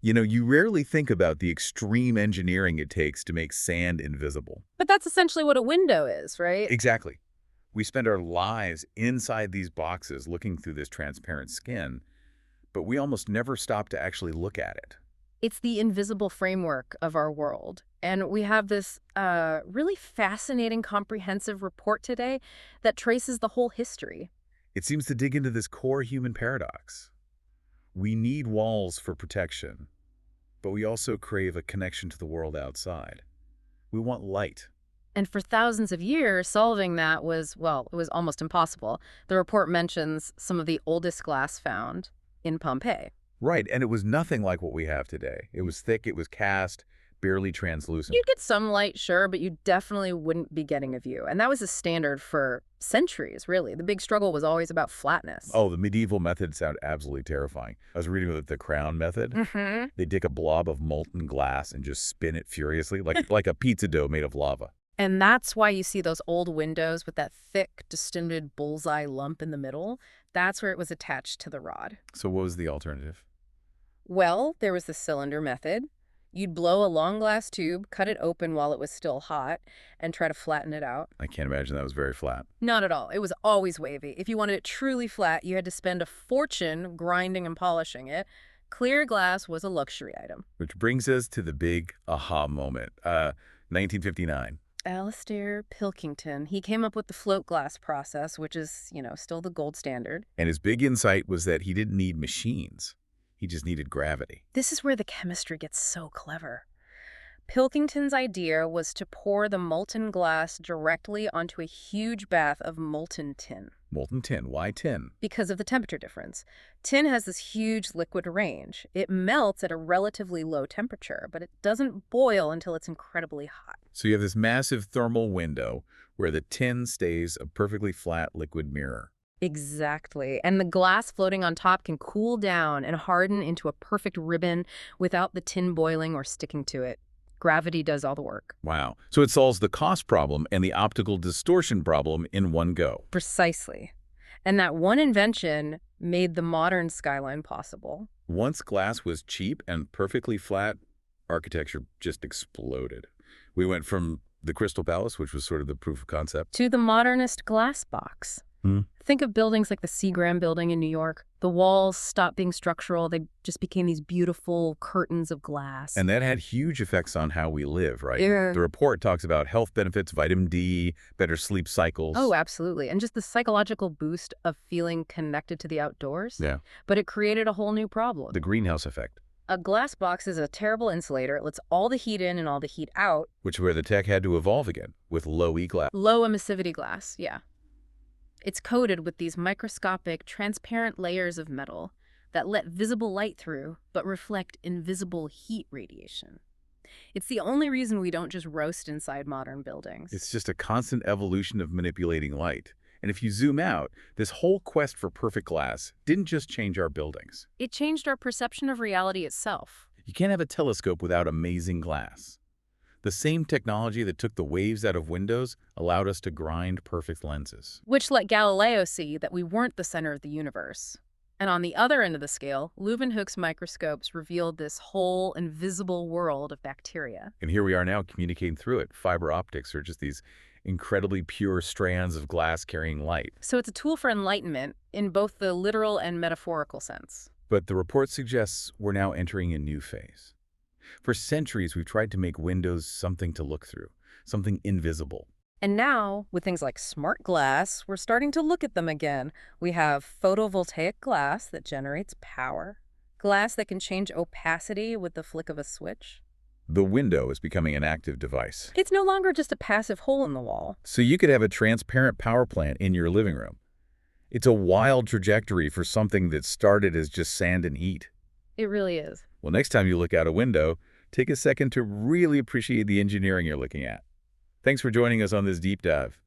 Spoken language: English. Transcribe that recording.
You rarely think about the extreme engineering it takes to make sand invisible. But that's essentially what a window is, right? Exactly. We spend our lives inside these boxes looking through this transparent skin, but we almost never stop to actually look at it. It's the invisible framework of our world. And we have this really fascinating, comprehensive report today that traces the whole history. It seems to dig into this core human paradox. We need walls for protection, but we also crave a connection to the world outside. We want light. And for thousands of years, solving that was, well, it was almost impossible. The report mentions some of the oldest glass found in Pompeii. Right, and it was nothing like what we have today. It was thick, it was cast, barely translucent. You'd get some light, sure, but you definitely wouldn't be getting a view. And that was the standard for centuries, really. The big struggle was always about flatness. Oh, the medieval methods sound absolutely terrifying. I was reading about the crown method. Mm-hmm. They take a blob of molten glass and just spin it furiously, like a pizza dough made of lava. And that's why you see those old windows with that thick, distended bullseye lump in the middle. That's where it was attached to the rod. So what was the alternative? Well, there was the cylinder method. You'd blow a long glass tube, cut it open while it was still hot, and try to flatten it out. I can't imagine that was very flat. Not at all. It was always wavy. If you wanted it truly flat, you had to spend a fortune grinding and polishing it. Clear glass was a luxury item. Which brings us to the big aha moment, 1959. Alastair Pilkington, he came up with the float glass process, which is, still the gold standard. And his big insight was that he didn't need machines. He just needed gravity. This is where the chemistry gets so clever. Pilkington's idea was to pour the molten glass directly onto a huge bath of molten tin. Molten tin. Why tin? Because of the temperature difference. Tin has this huge liquid range. It melts at a relatively low temperature, but it doesn't boil until it's incredibly hot. So you have this massive thermal window where the tin stays a perfectly flat liquid mirror. Exactly. And the glass floating on top can cool down and harden into a perfect ribbon without the tin boiling or sticking to it. Gravity does all the work. Wow. So it solves the cost problem and the optical distortion problem in one go. Precisely. And that one invention made the modern skyline possible. Once glass was cheap and perfectly flat, architecture just exploded. We went from the Crystal Palace, which was sort of the proof of concept, to the modernist glass box. Think of buildings like the Seagram building in New York. The walls stopped being structural. They just became these beautiful curtains of glass. And that had huge effects on how we live, right? Yeah. The report talks about health benefits, vitamin D, better sleep cycles. Oh, absolutely. And just the psychological boost of feeling connected to the outdoors. Yeah. But it created a whole new problem. The greenhouse effect. A glass box is a terrible insulator. It lets all the heat in and all the heat out. Which is where the tech had to evolve again, with low-E glass. Low emissivity glass, yeah. It's coated with these microscopic, transparent layers of metal that let visible light through, but reflect invisible heat radiation. It's the only reason we don't just roast inside modern buildings. It's just a constant evolution of manipulating light. And if you zoom out, this whole quest for perfect glass didn't just change our buildings. It changed our perception of reality itself. You can't have a telescope without amazing glass. The same technology that took the waves out of windows allowed us to grind perfect lenses. Which let Galileo see that we weren't the center of the universe. And on the other end of the scale, Leeuwenhoek's microscopes revealed this whole invisible world of bacteria. And here we are now communicating through it. Fiber optics are just these incredibly pure strands of glass carrying light. So it's a tool for enlightenment in both the literal and metaphorical sense. But the report suggests we're now entering a new phase. For centuries, we've tried to make windows something to look through, something invisible. And now, with things like smart glass, we're starting to look at them again. We have photovoltaic glass that generates power, glass that can change opacity with the flick of a switch. The window is becoming an active device. It's no longer just a passive hole in the wall. So you could have a transparent power plant in your living room. It's a wild trajectory for something that started as just sand and heat. It really is. Well, next time you look out a window, take a second to really appreciate the engineering you're looking at. Thanks for joining us on this deep dive.